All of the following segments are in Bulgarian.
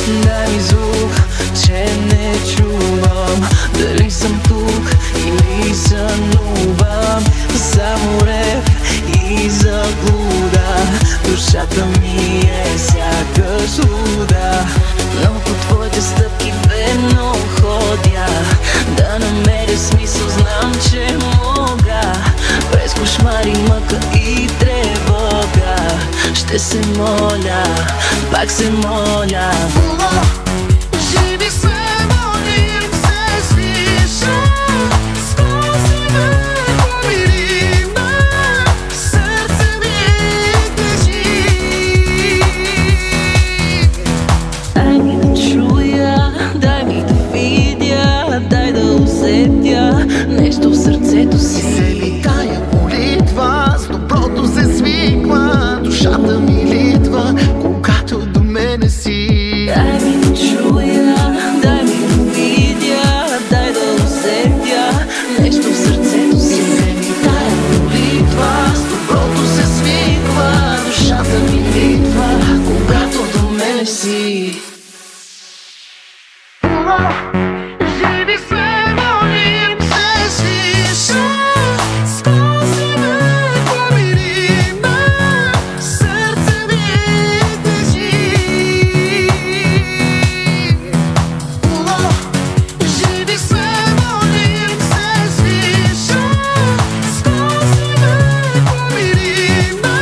дай ми звук, че не чувам дали съм тук или сънувам. Само рев и заблуда, душата ми е сякаш луда. Но по твоите стъпки верно ходя, да намеря смисъл, знам, че мога. През кошмари, мъка и тревога ще се моля, пак се моля. Живи се, молим се, свиша, скоси ме помириме, сърце ми тежи. Дай ми да чуя, дай ми да видя, дай да усетя нещо в сърцето си. Се витая молитва, с доброто се свиква, душата ми литва, когато до мене си. Дай ми да чуя, дай ми да видя, дай да усетя нещо в сърцето си. Се витая молитва, с доброто се свиква, душата ми литва, когато до мене си. Живи се, молим се, свиша, скоси ме помириме, сърце ми тежи. Живи се, молим се, свиша, скоси ме помириме,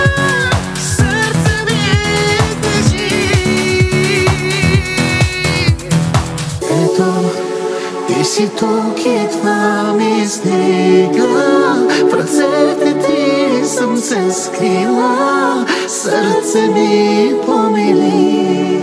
сърце ми тежи. Ето, ти си тук и това ми стига, в ръцете ти съм се скрила, сърце ми помили.